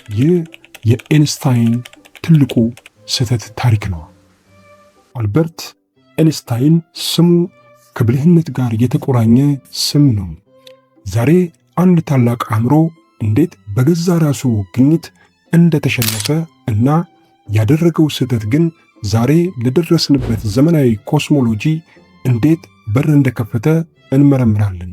ይህ የኤንስታይን ትልቁ ስህተት ታሪክ ነው። አልበርት ኤንስታይን ስሙ ከብልህነት ጋር የተቆራኘ ስም ነው። ዛሬ አንድ ታላቅ አእምሮ እንዴት በገዛ ራሱ ግኝት እንደተሸነፈ እና ያደረገው ስህተት ግን ዛሬ ለደረስንበት ዘመናዊ ኮስሞሎጂ እንዴት በር እንደከፈተ እንመረምራለን።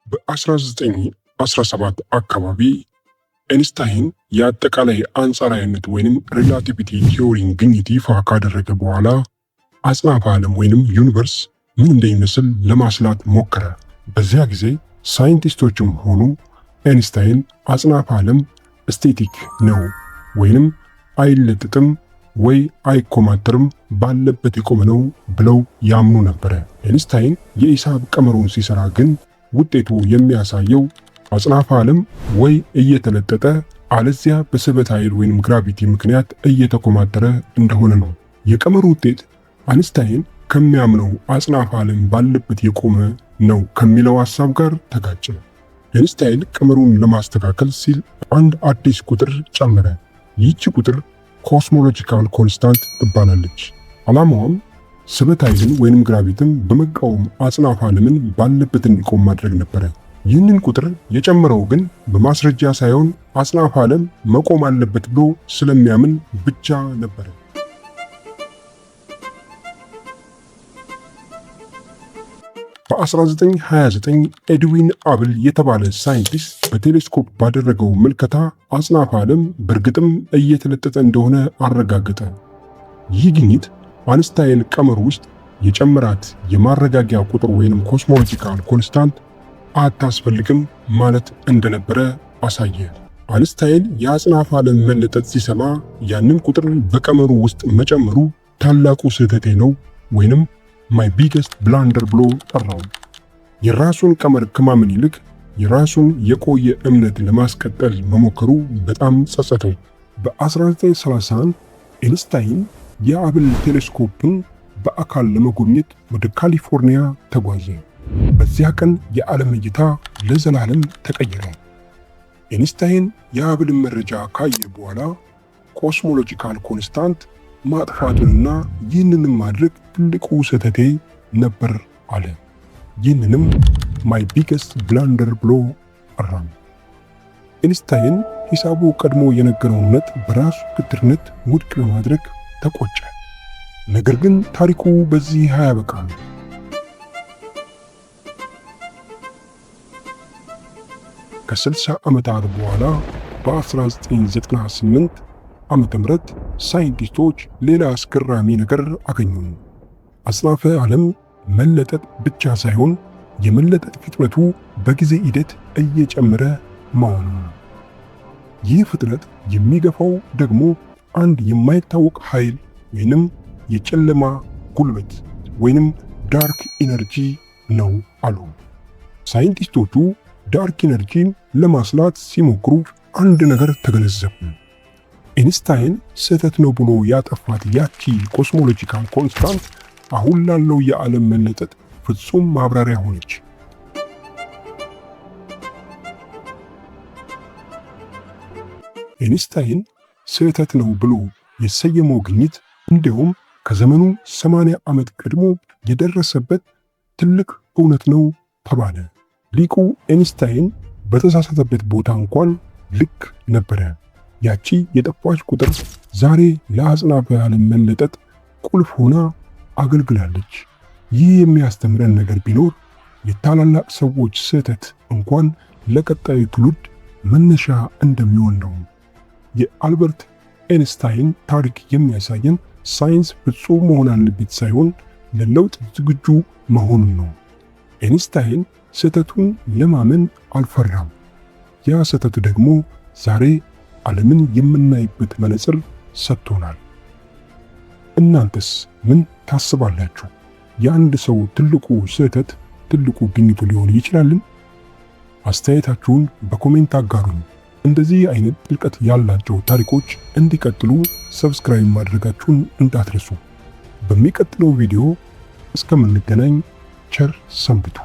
በ1917 አካባቢ ኤንስታይን የአጠቃላይ አንጻራዊነት ወይንም ሪላቲቪቲ ቲዮሪን ግኝት ይፋ ካደረገ በኋላ አጽናፈ ዓለም ወይንም ዩኒቨርስ ምን እንደሚመስል ለማስላት ሞከረ። በዚያ ጊዜ ሳይንቲስቶችም ሆኑ ኤንስታይን አጽናፈ ዓለም ስቴቲክ ነው ወይንም አይለጥጥም ወይ አይኮማተርም ባለበት የቆመ ነው ብለው ያምኑ ነበረ። ኤንስታይን የሂሳብ ቀመሩን ሲሰራ ግን ውጤቱ የሚያሳየው አጽናፈ ዓለም ወይ እየተለጠጠ አለዚያ በስበት ኃይል ወይንም ግራቪቲ ምክንያት እየተኮማተረ እንደሆነ ነው። የቀመሩ ውጤት አይንስታይን ከሚያምነው አጽናፈ ዓለም ባለበት የቆመ ነው ከሚለው ሐሳብ ጋር ተጋጨ። አይንስታይን ቀመሩን ለማስተካከል ሲል አንድ አዲስ ቁጥር ጨመረ። ይህች ቁጥር ኮስሞሎጂካል ኮንስታንት ትባላለች። ዓላማዋም ስበት ኃይልን ወይንም ግራቪቲን በመቃወም አጽናፈ ዓለምን ባለበት እንዲቆም ማድረግ ነበረ። ይህንን ቁጥር የጨመረው ግን በማስረጃ ሳይሆን አጽናፈ ዓለም መቆም አለበት ብሎ ስለሚያምን ብቻ ነበረ። በ1929 ኤድዊን አብል የተባለ ሳይንቲስት በቴሌስኮፕ ባደረገው ምልከታ አጽናፈ ዓለም በእርግጥም እየተለጠጠ እንደሆነ አረጋገጠ። ይህ ግኝት አይንስታይን ቀመር ውስጥ የጨመራት የማረጋጊያ ቁጥር ወይንም ኮስሞሎጂካል ኮንስታንት አታስፈልግም ማለት እንደነበረ አሳየ። አይንስታይን የአጽናፈ ዓለም መለጠጥ ሲሰማ ያንን ቁጥር በቀመሩ ውስጥ መጨመሩ ታላቁ ስህተቴ ነው ወይንም ማይ ቢገስት ብላንደር ብሎ ጠራው። የራሱን ቀመር ከማመን ይልቅ የራሱን የቆየ እምነት ለማስቀጠል መሞከሩ በጣም ጸጸተው። በ1931 አይንስታይን የአብል ቴሌስኮፕን በአካል ለመጎብኘት ወደ ካሊፎርኒያ ተጓዘ። በዚያ ቀን የዓለም እይታ ለዘላለም ተቀየረ። አይንስታይን የአብልን መረጃ ካየ በኋላ ኮስሞሎጂካል ኮንስታንት ማጥፋቱንና ይህንንም ማድረግ ትልቁ ስህተቴ ነበር አለ። ይህንንም ማይ ቢገስት ብላንደር ብሎ ጠራም። አይንስታይን ሂሳቡ ቀድሞ የነገረውን እውነት በራሱ ግትርነት ውድቅ ለማድረግ ተቆጨ። ነገር ግን ታሪኩ በዚህ አያበቃም። ከ60 ዓመታት በኋላ በ1998 ዓመተ ምህረት ሳይንቲስቶች ሌላ አስገራሚ ነገር አገኙ። አጽናፈ ዓለም መለጠጥ ብቻ ሳይሆን የመለጠጥ ፍጥነቱ በጊዜ ሂደት እየጨመረ መሆኑ። ይህ ፍጥነት የሚገፋው ደግሞ አንድ የማይታወቅ ኃይል ወይንም የጨለማ ጉልበት ወይንም ዳርክ ኢነርጂ ነው አሉ። ሳይንቲስቶቹ ዳርክ ኢነርጂን ለማስላት ሲሞክሩ አንድ ነገር ተገነዘቡ። አይንስታይን ስህተት ነው ብሎ ያጠፋት ያቺ ኮስሞሎጂካል ኮንስታንት አሁን ላለው የዓለም መለጠጥ ፍጹም ማብራሪያ ሆነች። አይንስታይን ስህተት ነው ብሎ የሰየመው ግኝት እንዲሁም ከዘመኑ 80 ዓመት ቀድሞ የደረሰበት ትልቅ እውነት ነው ተባለ። ሊቁ አይንስታይን በተሳሳተበት ቦታ እንኳን ልክ ነበረ። ያቺ የጠፋች ቁጥር ዛሬ ለአጽናፈ ዓለም መለጠጥ ቁልፍ ሆና አገልግላለች። ይህ የሚያስተምረን ነገር ቢኖር የታላላቅ ሰዎች ስህተት እንኳን ለቀጣዩ ትውልድ መነሻ እንደሚሆን ነው። የአልበርት አይንስታይን ታሪክ የሚያሳየን ሳይንስ ፍጹም መሆን አለበት ሳይሆን ለለውጥ ዝግጁ መሆኑን ነው። አይንስታይን ስህተቱን ለማመን አልፈራም። ያ ስህተት ደግሞ ዛሬ ዓለምን የምናይበት መነጽር ሰጥቶናል። እናንተስ ምን ታስባላችሁ? የአንድ ሰው ትልቁ ስህተት ትልቁ ግኝቱ ሊሆን ይችላልን? አስተያየታችሁን በኮሜንት አጋሩን። እንደዚህ አይነት ጥልቀት ያላቸው ታሪኮች እንዲቀጥሉ ሰብስክራይብ ማድረጋችሁን እንዳትረሱ። በሚቀጥለው ቪዲዮ እስከምንገናኝ ቸር ሰንብቱ።